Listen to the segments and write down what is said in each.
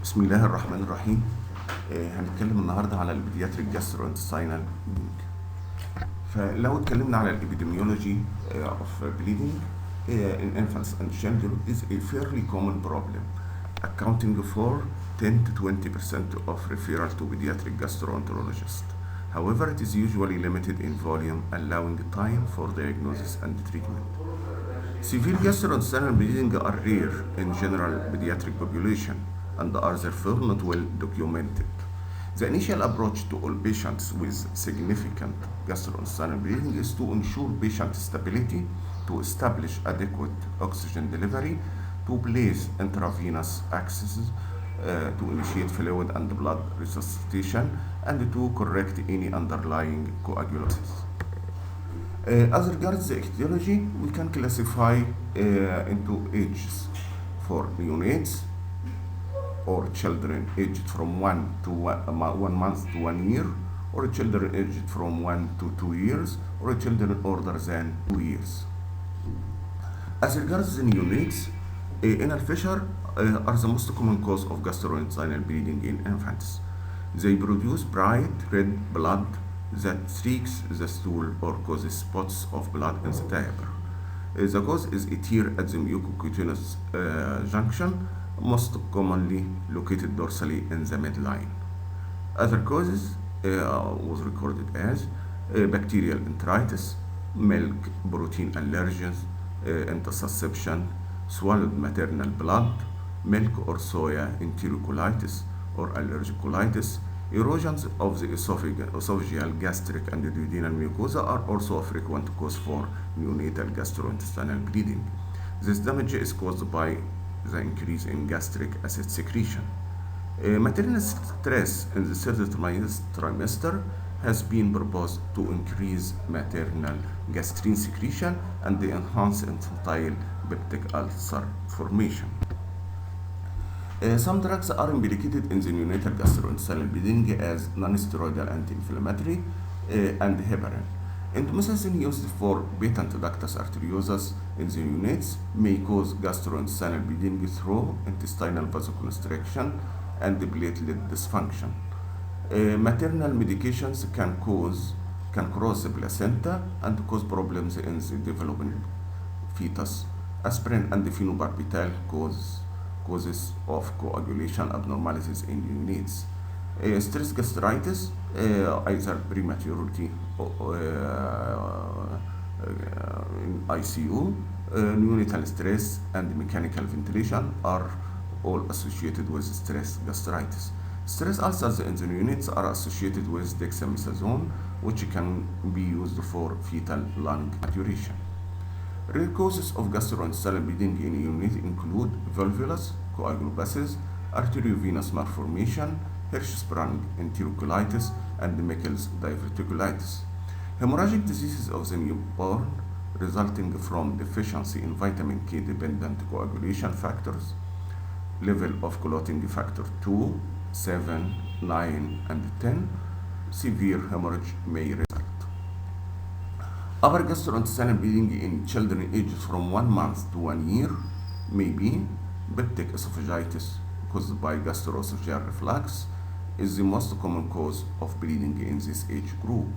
بسم الله الرحمن الرحيم. هنتكلم النهارده على البيدياتريك جاستروانتستينال بليدنج. فلو اتكلمنا على الابيديميولوجي of bleeding in infants and children is a fairly common problem, accounting for 10 to 20% of referral to pediatric gastroenterologist. However, it is usually limited in volume, allowing time for diagnosis and treatment. Severe gastrointestinal bleeding are rare in general pediatric population and are therefore not well documented. The initial approach to all patients with significant gastrointestinal bleeding is to ensure patient stability, to establish adequate oxygen delivery, to place intravenous accesses, to initiate fluid and blood resuscitation, and to correct any underlying coagulopathies. As regards the etiology, we can classify into ages for neonates or children aged from 1 month to 1 year, or children aged from 1 to 2 years, or children older than 2 years. As regards the neonates, anal fissure are the most common cause of gastrointestinal bleeding in infants. They produce bright red blood that streaks the stool or causes spots of blood in the diaper. The cause is a tear at the mucocutaneous junction, most commonly located dorsally in the midline. Other causes was recorded as bacterial enteritis, milk protein allergens, intussusception, swallowed maternal blood, milk or soya enterocolitis or allergic colitis. Erosions of the esophageal, gastric, and duodenal mucosa are also a frequent cause for neonatal gastrointestinal bleeding. This damage is caused by the increase in gastric acid secretion. Maternal stress in the third trimester has been proposed to increase maternal gastrin secretion and enhance infantile peptic ulcer formation. Some drugs are implicated in the neonatal gastrointestinal bleeding as non-steroidal anti-inflammatory and heparin. Indomethacin used for patent ductus arteriosus in the neonates may cause gastrointestinal bleeding through intestinal vasoconstriction and platelet dysfunction. Maternal medications can cross the placenta and cause problems in the developing fetus. Aspirin and phenobarbital causes of coagulation abnormalities in neonates. Stress gastritis, either prematurity in ICU, neonatal stress, and mechanical ventilation are all associated with stress gastritis. Stress ulcers in the neonates are associated with dexamethasone, which can be used for fetal lung maturation. Rare causes of gastrointestinal bleeding in neonates include volvulus coagulopathies, arteriovenous malformation, Hirschsprung enterocolitis, and Meckel's diverticulitis. Hemorrhagic diseases of the newborn resulting from deficiency in vitamin K dependent coagulation factors, level of clotting factor 2, 7, 9, and 10, severe hemorrhage may result. Upper gastrointestinal bleeding in children aged from 1 month to 1 year may be peptic esophagitis caused by gastroesophageal reflux is the most common cause of bleeding in this age group.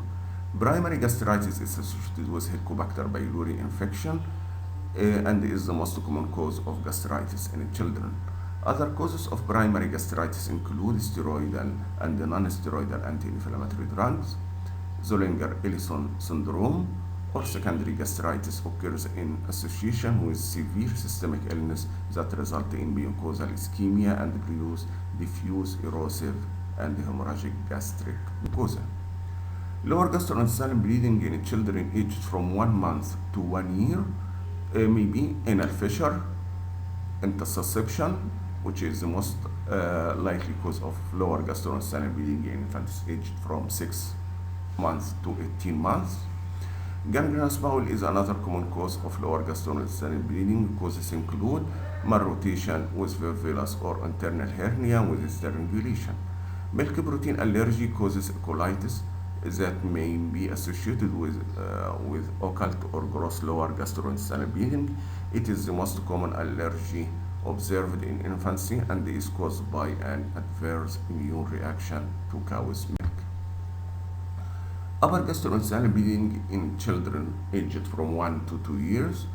Primary gastritis is associated with Helicobacter pylori infection and is the most common cause of gastritis in children. Other causes of primary gastritis include steroidal and non-steroidal anti-inflammatory drugs. Zollinger-Ellison syndrome or secondary gastritis occurs in association with severe systemic illness that result in mucosal ischemia and produce diffuse erosive and hemorrhagic gastric mucosa. Lower gastrointestinal bleeding in children aged from 1 month to 1 year may be anal fissure, intussusception, which is the most likely cause of lower gastrointestinal bleeding in infants aged from 6 months to 18 months. Gangrenous bowel is another common cause of lower gastrointestinal bleeding. Causes include malrotation with volvulus or internal hernia with strangulation. Milk protein allergy causes colitis that may be associated with occult or gross lower gastrointestinal bleeding. It is the most common allergy observed in infancy and is caused by an adverse immune reaction to cow's milk. Upper gastrointestinal bleeding in children aged from 1 to 2 years.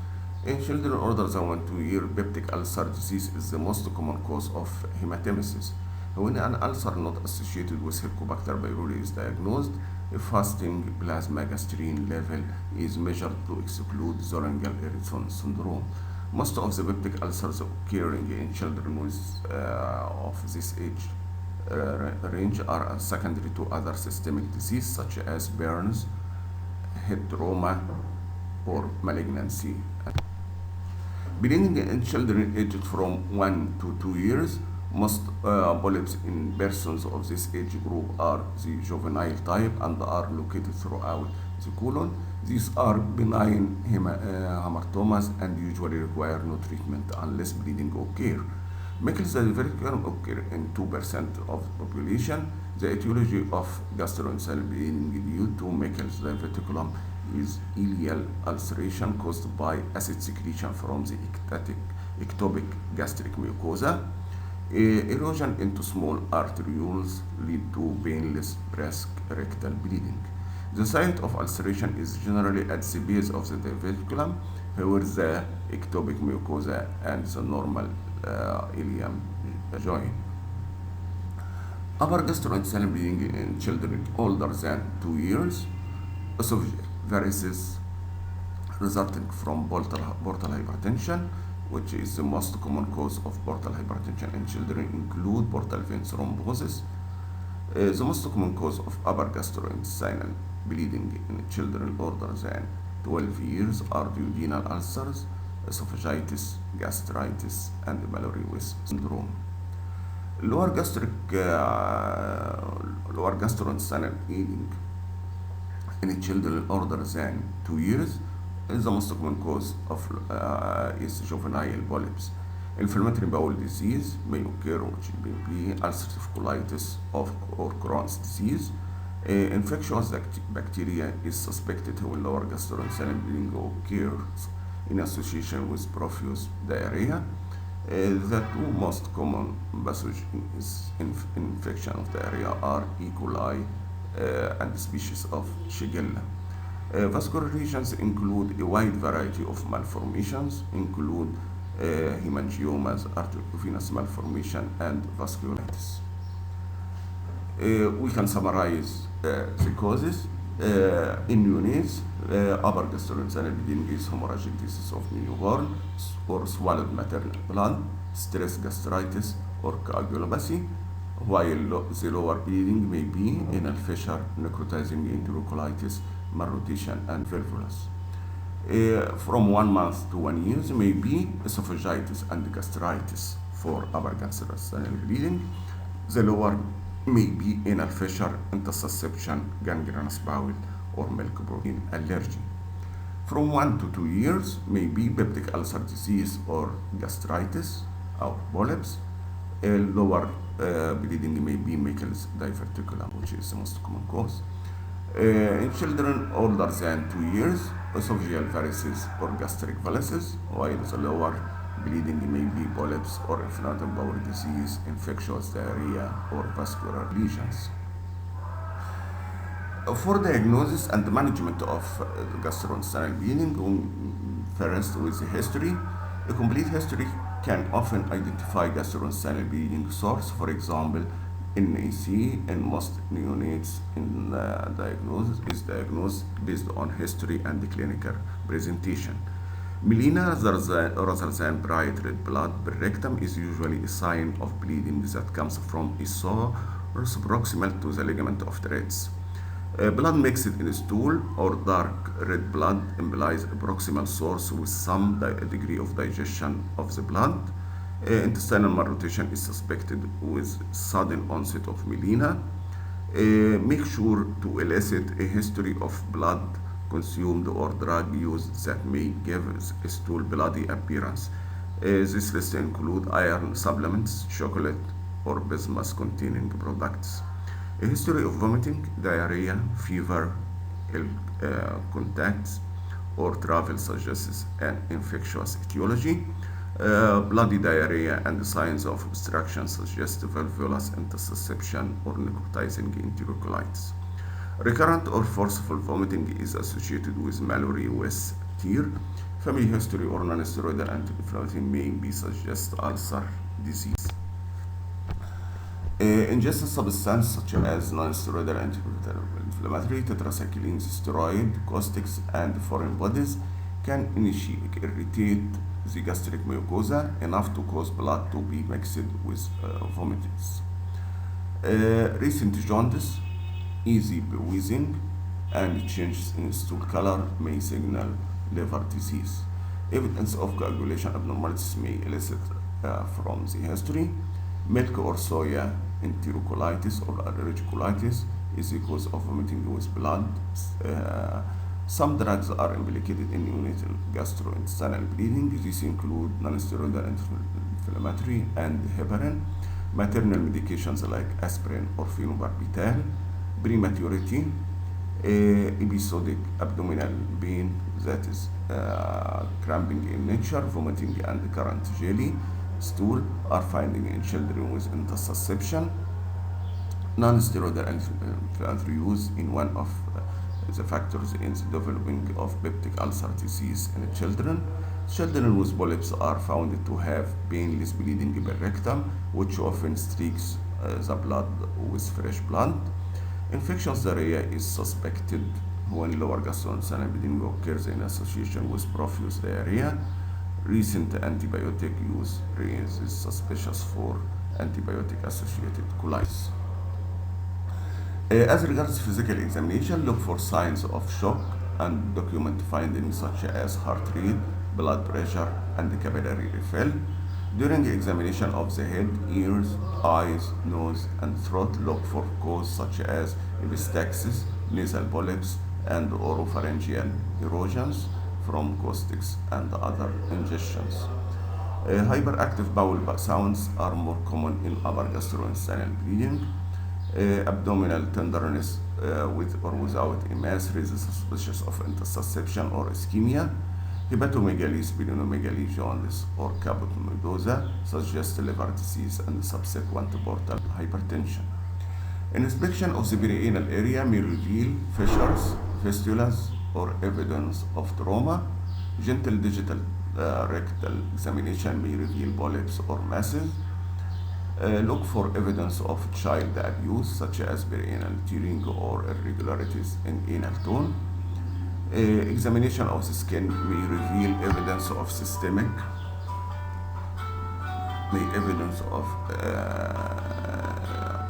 In children older than 1 to 2 years, peptic ulcer disease is the most common cause of hematemesis. When an ulcer not associated with Helicobacter pylori is diagnosed, a fasting plasma gastrin level is measured to exclude Zollinger-Ellison syndrome. Most of the peptic ulcers occurring in children with of this age range are secondary to other systemic disease such as burns, head trauma, or malignancy. Bleeding in children aged from 1 to 2 years, most polyps in persons of this age group are the juvenile type and are located throughout the colon. These are benign hematomas and usually require no treatment unless bleeding occurs. Meckel's diverticulum occur in 2% of the population. The etiology of gastrointestinal bleeding due to Meckel's diverticulum is ileal ulceration caused by acid secretion from the ectopic gastric mucosa. Erosion into small arterioles lead to painless breast rectal bleeding. The site of ulceration is generally at the base of the diverticulum, where the ectopic mucosa and the normal ileum join. Upper gastrointestinal bleeding in children older than 2 years. Esophageal varices resulting from portal hypertension, which is the most common cause of portal hypertension in children, include portal vein thrombosis. The most common cause of upper gastrointestinal bleeding in children older than 12 years are duodenal ulcers, esophagitis, gastritis, and Mallory-Weiss syndrome. Lower gastrointestinal bleeding in children older than 2 years is the most common cause of is juvenile polyps. Inflammatory bowel disease may occur, which may be ulcerative colitis or Crohn's disease. Infectious bacteria is suspected when lower gastrointestinal bleeding occurs in association with profuse diarrhea. The two most common pathogens in infection of diarrhea are E. coli and species of Shigella. Vascular lesions include a wide variety of malformations, include hemangiomas, arteriovenous malformation, and vasculitis. We can summarize the causes. In neonates, upper gastrointestinal bleeding is hemorrhagic disease of newborn or swallowed maternal blood, stress gastritis, or coagulopathy, while the lower bleeding may be anal fissure, necrotizing enterocolitis, malrotation, and volvulus. From 1 month to 1 year may be esophagitis and gastritis for upper gastrointestinal bleeding. The lower may be anal fissure, intussusception, gangrenous bowel, or milk protein allergy. From 1 to 2 years may be peptic ulcer disease or gastritis or polyps. Lower bleeding may be Meckel's diverticulum, which is the most common cause. In children older than 2 years, esophageal varices or gastric varices, while the lower bleeding may be polyps or inflammatory bowel disease, infectious diarrhea, or vascular lesions. For diagnosis and management of gastrointestinal bleeding, first with the history, a complete history can often identify gastrointestinal bleeding source. For example, NAC in most neonates in diagnosis is diagnosed based on history and the clinical presentation. Melena rather than bright red blood per rectum is usually a sign of bleeding that comes from a source proximal to the ligament of Treitz. Blood mixed in stool or dark red blood implies a proximal source with some degree of digestion of the blood. Intestinal malrotation is suspected with sudden onset of melena. Make sure to elicit a history of blood consumed or drug used that may give a stool bloody appearance. This list include iron supplements, chocolate, or bismuth containing products. A history of vomiting, diarrhea, fever, ill contacts, or travel suggests an infectious etiology. Bloody diarrhea and signs of obstruction suggest valvulus intussusception or necrotizing enterocolitis. Recurrent or forceful vomiting is associated with malarious tear. Family history or non-steroidal anti-inflammatory may be suggest ulcer disease. Ingested substances such as non-steroidal anti-inflammatory, tetracyclines, steroid, caustics, and foreign bodies can irritate the gastric mucosa enough to cause blood to be mixed with vomitus. Recent jaundice, easy wheezing, and changes in stool color may signal liver disease. Evidence of coagulation abnormalities may elicit from the history. Milk or soya enterocolitis or allergic colitis is the cause of vomiting with blood. Some drugs are implicated in neonatal gastrointestinal bleeding. These include non-steroidal anti-inflammatory and heparin, maternal medications like aspirin or phenobarbital, prematurity, episodic abdominal pain that is cramping in nature, vomiting and current jelly stool are finding in children with intussusception. Non-steroidal anti-inflammatory use in one of the factors in the developing of peptic ulcer disease in children. Children with polyps are found to have painless bleeding per rectum, which often streaks the blood with fresh blood. Infectious diarrhea is suspected when lower gastrointestinal bleeding occurs in association with profuse diarrhea. Recent antibiotic use raises suspicious for antibiotic-associated colitis. As regards physical examination, look for signs of shock and document findings such as heart rate, blood pressure, and capillary refill. During examination of the head, ears, eyes, nose, and throat, look for causes such as epistaxis, nasal polyps, and oropharyngeal erosions from caustics and other ingestions. Hyperactive bowel sounds are more common in upper gastrointestinal bleeding. Abdominal tenderness with or without emas raises suspicion of intussusception or ischemia. Hepatomegaly, splenomegaly, jaundice, or capotonodosa suggest liver disease and subsequent portal hypertension. Inspection of the perianal area may reveal fissures, fistulas, or evidence of trauma. Gentle digital rectal examination may reveal polyps or masses. Look for evidence of child abuse, such as perianal tearing or irregularities in anal tone. Examination of the skin may reveal evidence of systemic,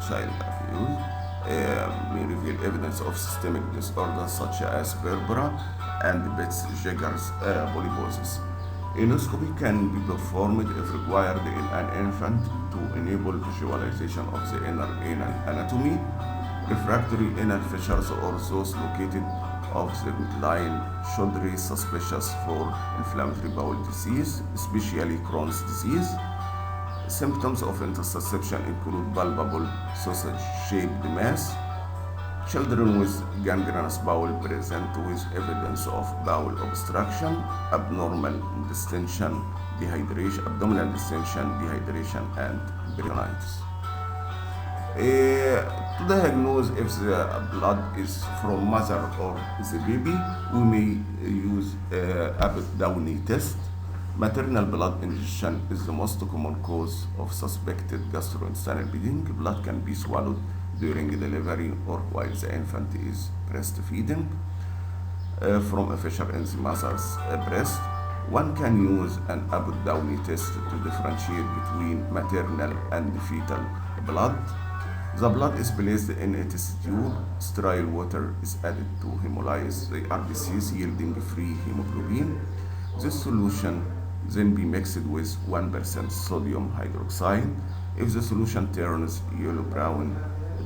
child abuse, may reveal evidence of systemic disorders such as Berbera and Betz-Jeghers polyposis. Endoscopy can be performed if required in an infant to enable visualization of the inner anal anatomy. Refractory anal fissures or those located of the line should raise suspicious for inflammatory bowel disease, especially Crohn's disease. Symptoms of intussusception include palpable sausage-shaped mass. Children with gangrenous bowel present with evidence of bowel obstruction, abnormal distension, dehydration, abdominal distension, dehydration, and peritonitis. To diagnose if the blood is from mother or the baby, we may use Abbott-Downey test. Maternal blood ingestion is the most common cause of suspected gastrointestinal bleeding. Blood can be swallowed during delivery or while the infant is breastfeeding from a fissure in the mother's breast. One can use an Abbott-Downey test to differentiate between maternal and fetal blood. The blood is placed in a test tube. Sterile water is added to hemolyze the RBCs, yielding free hemoglobin. This solution then be mixed with 1% sodium hydroxide. If the solution turns yellow-brown,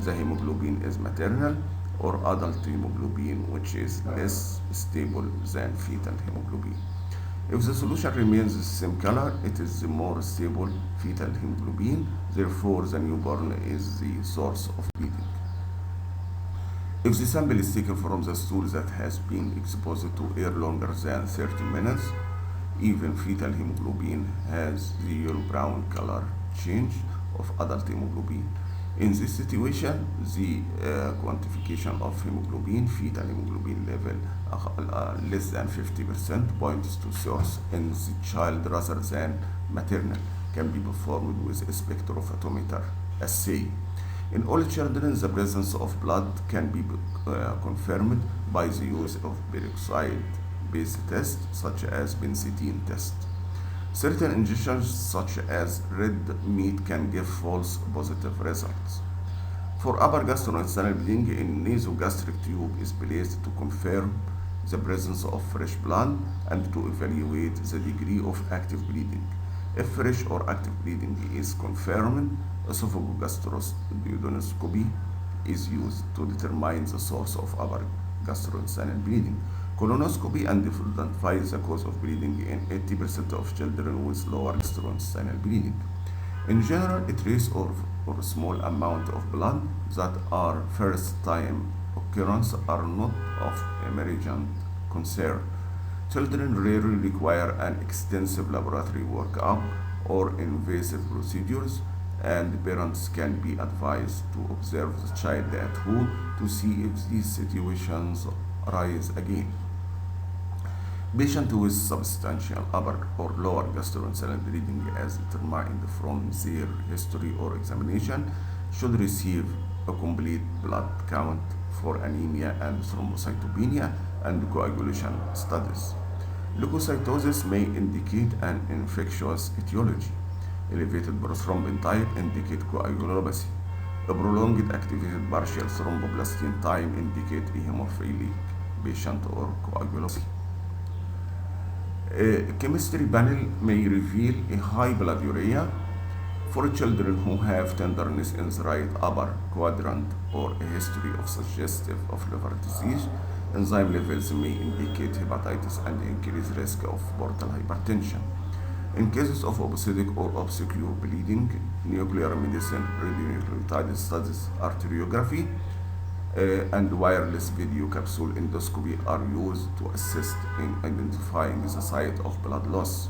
the hemoglobin is maternal or adult hemoglobin, which is less stable than fetal hemoglobin. If the solution remains the same color, it is the more stable fetal hemoglobin. Therefore, the newborn is the source of bleeding. If the sample is taken from the stool that has been exposed to air longer than 30 minutes, Even fetal hemoglobin has the yellow-brown color change of adult hemoglobin. In this situation, the quantification of hemoglobin, fetal hemoglobin level less than 50% points to source in the child rather than maternal, can be performed with a spectrophotometer assay. In all children, the presence of blood can be confirmed by the use of peroxide-based tests such as benzidine test. Certain injections such as red meat can give false positive results. For upper gastrointestinal bleeding, a nasogastric tube is placed to confirm the presence of fresh blood and to evaluate the degree of active bleeding. If fresh or active bleeding is confirmed, esophagogastroscopy is used to determine the source of upper gastrointestinal bleeding. Colonoscopy identifies the cause of bleeding in 80% of children with lower gastrointestinal bleeding. In general, a trace or small amount of blood that are first-time occurrence are not of emergent concern. Children rarely require an extensive laboratory workup or invasive procedures, and parents can be advised to observe the child at home to see if these situations arise again. Patients with substantial upper or lower gastrointestinal bleeding as determined from their history or examination should receive a complete blood count for anemia and thrombocytopenia and coagulation studies. Leukocytosis may indicate an infectious etiology. Elevated prothrombin type indicate coagulopathy. A prolonged activated partial thromboplastin time indicate a hemophilic patient or coagulopathy. A chemistry panel may reveal a high blood urea for children who have tenderness in the right upper quadrant or a history of suggestive of liver disease. Enzyme levels may indicate hepatitis and increased risk of portal hypertension. In cases of obstetric or obstetric bleeding, nuclear medicine radionucleotide studies, arteriography, and wireless video capsule endoscopy are used to assist in identifying the site of blood loss.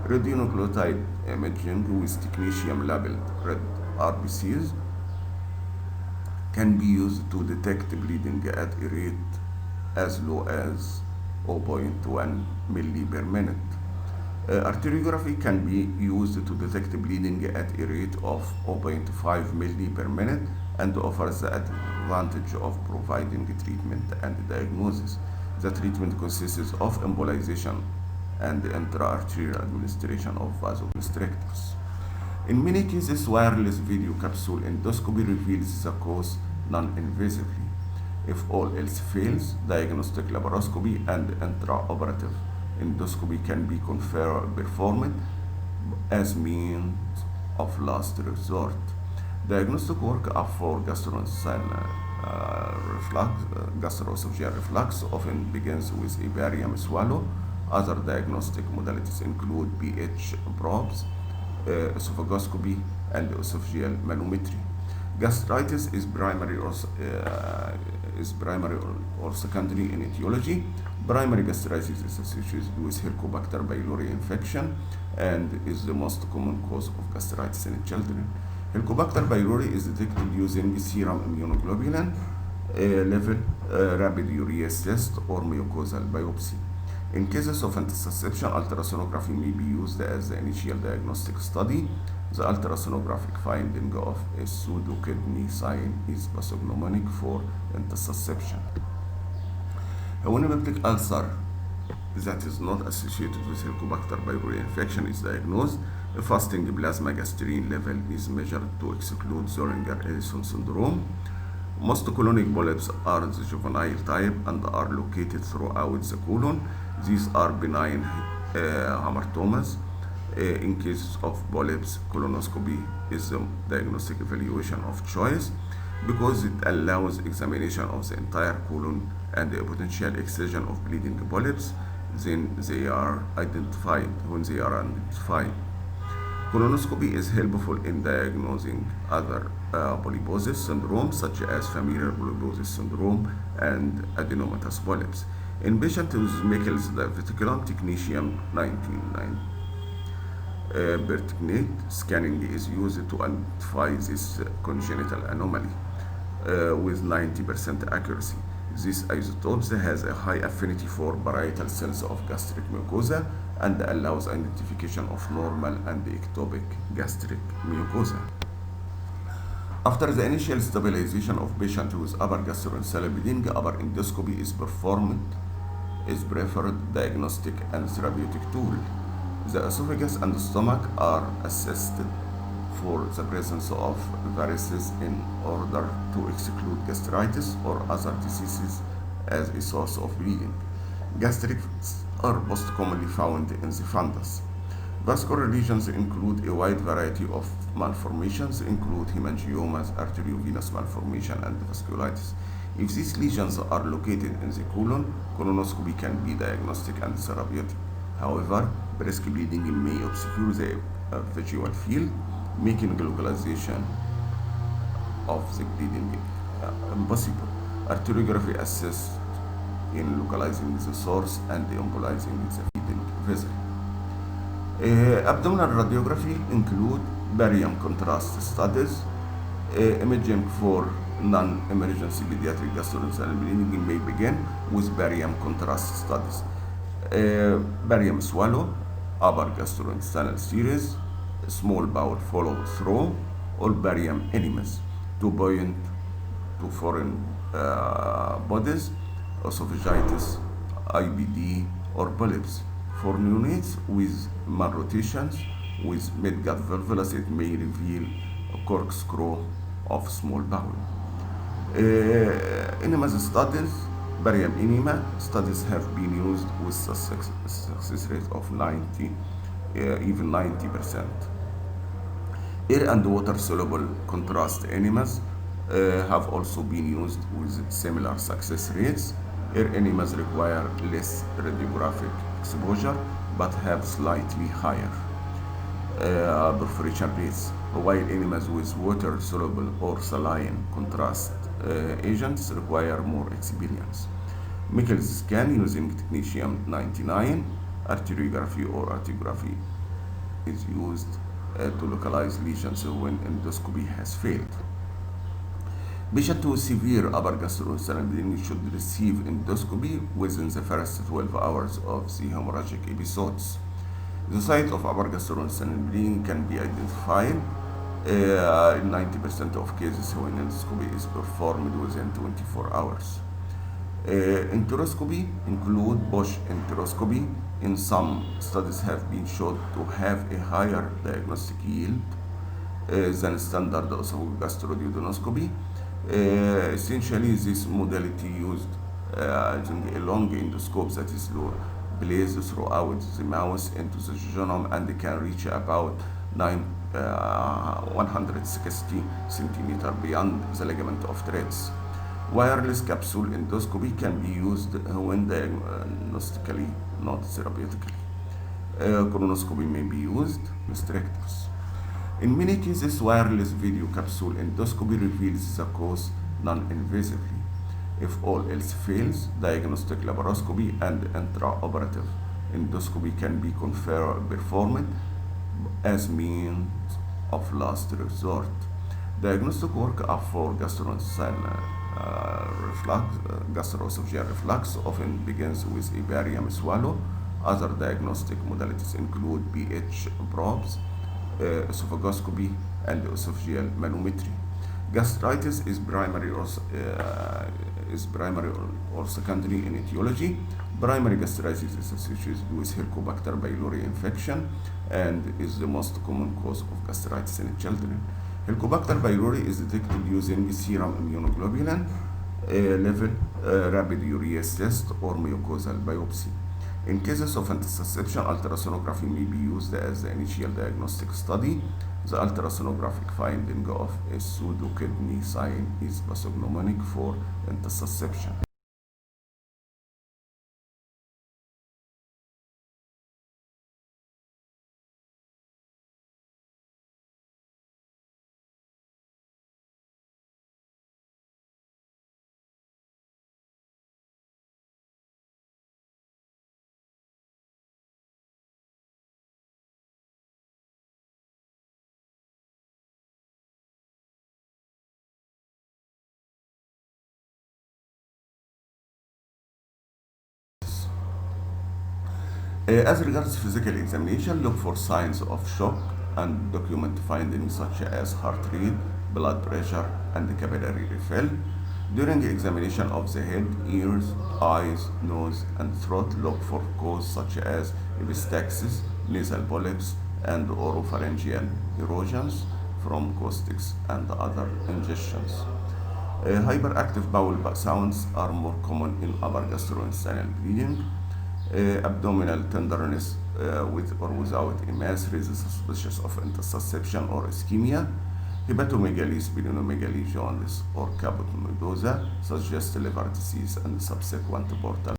Radionucleotide imaging with technetium labeled red RBCs can be used to detect bleeding at a rate as low as 0.1 milli per minute. Arteriography can be used to detect bleeding at a rate of 0.5 milli per minute and offers the advantage of providing treatment and diagnosis. The treatment consists of embolization and intra-arterial administration of vasoconstrictors. In many cases, wireless video capsule endoscopy reveals the cause non-invasively. If all else fails, diagnostic laparoscopy and intraoperative endoscopy can be performed as means of last resort. Diagnostic work for gastroesophageal reflux often begins with a barium swallow. Other diagnostic modalities include pH probes, esophagoscopy, and esophageal manometry. Gastritis is primary or secondary in etiology. Primary gastritis is associated with Helicobacter pylori infection and is the most common cause of gastritis in children. Helicobacter pylori is detected using serum immunoglobulin level, rapid urease test, or mucosal biopsy. In cases of intussusception, ultrasonography may be used as the initial diagnostic study. The ultrasonographic finding of a pseudokidney sign is pathognomonic for intussusception. A pneumatic ulcer that is not associated with Helicobacter pylori infection is diagnosed. A fasting plasma gastrin level is measured to exclude Zollinger-Ellison syndrome. Most colonic polyps are the juvenile type and are located throughout the colon. These are benign hamartomas. In cases of polyps, colonoscopy is the diagnostic evaluation of choice because it allows examination of the entire colon and a potential excision of bleeding polyps. When they are identified. Colonoscopy is helpful in diagnosing other polyposis syndromes such as familial polyposis syndrome and adenomatous polyps. In patients with Meckel's diverticulum technetium 19, pertinent scanning is used to identify this congenital anomaly with 90% accuracy. This isotopes has a high affinity for parietal cells of gastric mucosa and allows identification of normal and ectopic gastric mucosa. After the initial stabilization of patient with upper gastrointestinal bleeding, upper endoscopy is performed is preferred diagnostic and therapeutic tool. The esophagus and stomach are assessed for the presence of varices in order to exclude gastritis or other diseases as a source of bleeding. Gastrics are most commonly found in the fundus. Vascular lesions include a wide variety of malformations, include hemangiomas, arteriovenous malformation, and vasculitis. If these lesions are located in the colon, colonoscopy can be diagnostic and therapeutic. However, breast bleeding may obscure the visual field, making localization of the bleeding impossible. Arteriography assists in localizing the source and embolizing the feeding vessel. Abdominal radiography include barium contrast studies. Imaging for non-emergency pediatric gastrointestinal bleeding may begin with barium contrast studies. Barium swallow, upper gastrointestinal series, small bowel follow through, or barium enemas to point to foreign bodies, esophagitis, IBD, or polyps. For neonates with malrotations with mid-gut volvulus, it may reveal a corkscrew of small bowel. Enemas studies, barium enema studies have been used with success rate of 90, even 90%. Air and water soluble contrast enemas have also been used with similar success rates. Air enemas require less radiographic exposure but have slightly higher perforation rates, while enemas with water soluble or saline contrast agents require more experience. Meckel's scan using technetium 99, arteriography or arterography is used to localize lesions when endoscopy has failed. Patients with severe upper gastrointestinal bleeding should receive endoscopy within the first 12 hours of the hemorrhagic episodes. The site of upper gastrointestinal bleeding can be identified in 90% of cases when endoscopy is performed within 24 hours. Enteroscopy include Bush enteroscopy. In some studies have been shown to have a higher diagnostic yield than standard esophagogastroduodenoscopy. Essentially, this modality used using a long endoscope that is placed throughout the mouth into the jejunum and can reach about 160 centimeters beyond the ligament of Treitz. Wireless capsule endoscopy can be used when diagnostically, not therapeutically. Colonoscopy may be used restrictors. In many cases, wireless video capsule endoscopy reveals the cause non-invasively. If all else fails, diagnostic laparoscopy and intraoperative endoscopy can be performed as means of last resort. Diagnostic work for gastrointestinal gastroesophageal reflux often begins with a barium swallow. Other diagnostic modalities include pH probes, esophagoscopy, and esophageal manometry. Gastritis is primary or secondary in etiology. Primary gastritis is associated with Helicobacter pylori infection and is the most common cause of gastritis in children. Helicobacter pylori is detected using serum immunoglobulin level, rapid urease test, or mucosal biopsy. In cases of intussusception, ultrasonography may be used as the initial diagnostic study. The ultrasonographic finding of a pseudokidney sign is pathognomonic for intussusception. As regards physical examination, look for signs of shock and document findings such as heart rate, blood pressure, and capillary refill. During examination of the head, ears, eyes, nose, and throat, look for causes such as epistaxis, nasal polyps, and oropharyngeal erosions from caustics and other ingestions. Hyperactive bowel sounds are more common in upper gastrointestinal bleeding. Abdominal tenderness with or without emas raises suspicion of intussusception or ischemia. Hepatomegaly, splenomegaly, jaundice, or caput nodosa suggest liver disease and subsequent portal.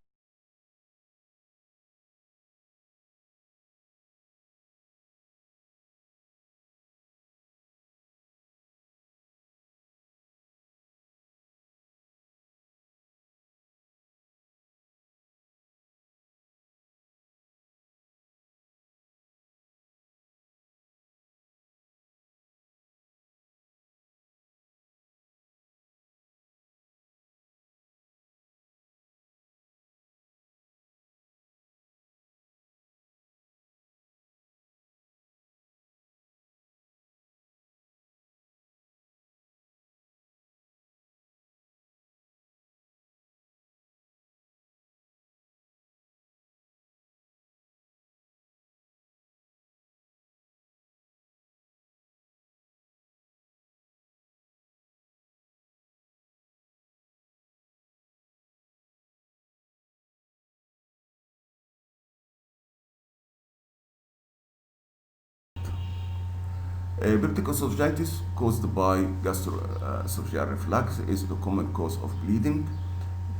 Peptic esophagitis caused by gastroesophageal reflux is the common cause of bleeding.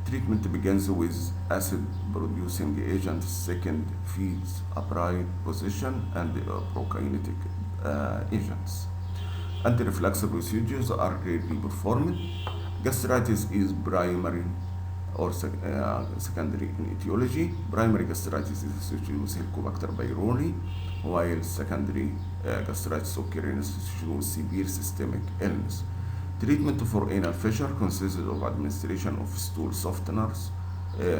Treatment begins with acid-producing agents. Second, feeds upright position and prokinetic agents. Anti-reflux procedures are rarely performed. Gastritis is primary or secondary in etiology. Primary gastritis is associated with Helicobacter pylori, while secondary gastritis occurs in association with severe systemic illness. Treatment for anal fissure consists of administration of stool softeners,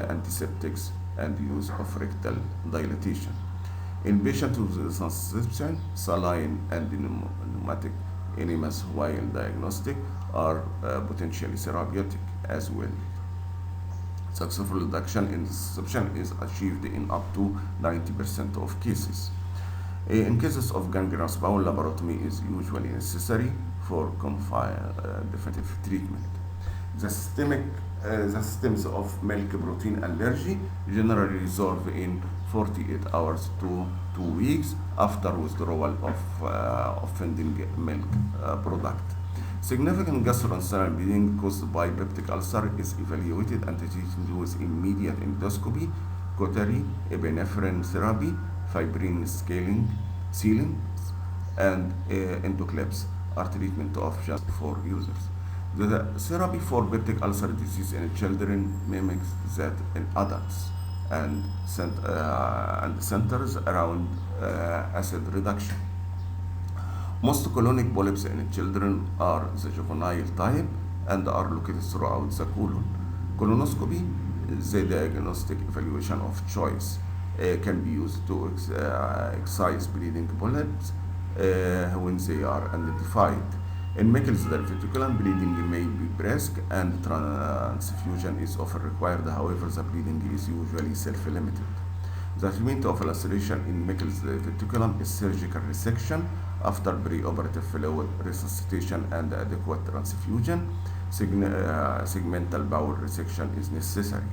antiseptics, and use of rectal dilatation. In patients with susception, saline and pneumatic enemas, while diagnostic, are potentially therapeutic as well. Successful reduction in susception is achieved in up to 90% of cases. In cases of gangrenous bowel, laparotomy is usually necessary for definitive treatment. The systems of milk protein allergy generally resolve in 48 hours to 2 weeks after withdrawal of offending milk product. Significant gastrointestinal bleeding caused by peptic ulcer is evaluated and treated with immediate endoscopy, cautery, epinephrine therapy, fibrin sealing, and endoclips are treatment options for users. The therapy for peptic ulcer disease in children mimics that in adults and centers around acid reduction. Most colonic polyps in children are the juvenile type and are located throughout the colon. Colonoscopy, the diagnostic evaluation of choice, can be used to excise bleeding polyps when they are identified. In Meckel's diverticulum, bleeding may be brisk and transfusion is often required. However, the bleeding is usually self-limited. The treatment of laceration in Meckel's diverticulum is surgical resection after preoperative fluid resuscitation and adequate transfusion. Segmental bowel resection is necessary.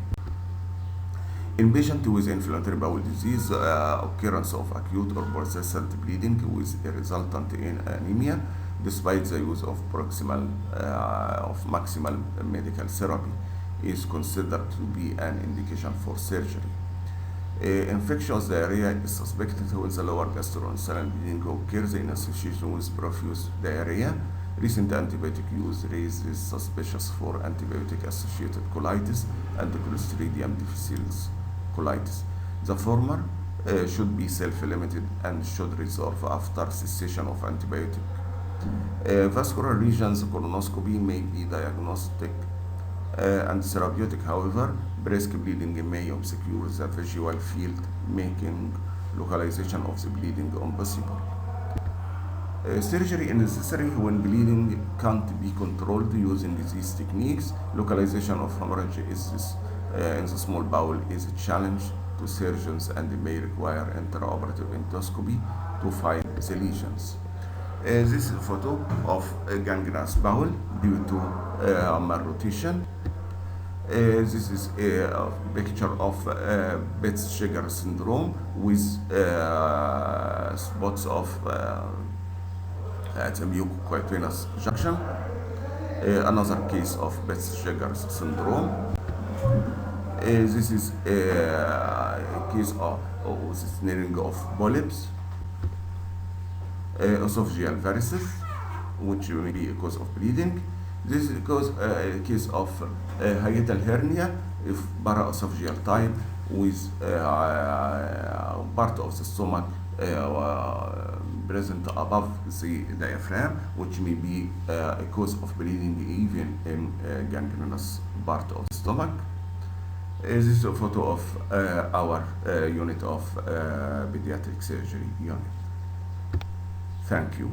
In patients with inflammatory bowel disease, occurrence of acute or persistent bleeding with a resultant in anemia, despite the use of maximal medical therapy, is considered to be an indication for surgery. Infectious diarrhea is suspected when the lower gastrointestinal bleeding occurs in association with profuse diarrhea. Recent antibiotic use raises suspicions for antibiotic-associated colitis and Clostridium difficile colitis. The former should be self-limited and should resolve after cessation of antibiotic. Vascular lesions colonoscopy may be diagnostic and therapeutic. However, brisk bleeding may obscure the visual field, making localization of the bleeding impossible. Surgery is necessary when bleeding can't be controlled using these techniques. Localization of hemorrhage in the small bowel is a challenge to surgeons and may require intraoperative endoscopy to find the lesions. This is a photo of a gangrenous bowel due to malrotation. This is a picture of Betz-Jeghers syndrome with spots of at the mucocutaneous junction. Another case of Betz-Jeghers syndrome. This is a case of snaring of polyps. Esophageal varices, which may be a cause of bleeding. This is a case of hiatal hernia, if paraesophageal type, with part of the stomach present above the diaphragm, which may be a cause of bleeding even in gangrenous part of the stomach. This is a photo of our unit of pediatric surgery unit. Thank you.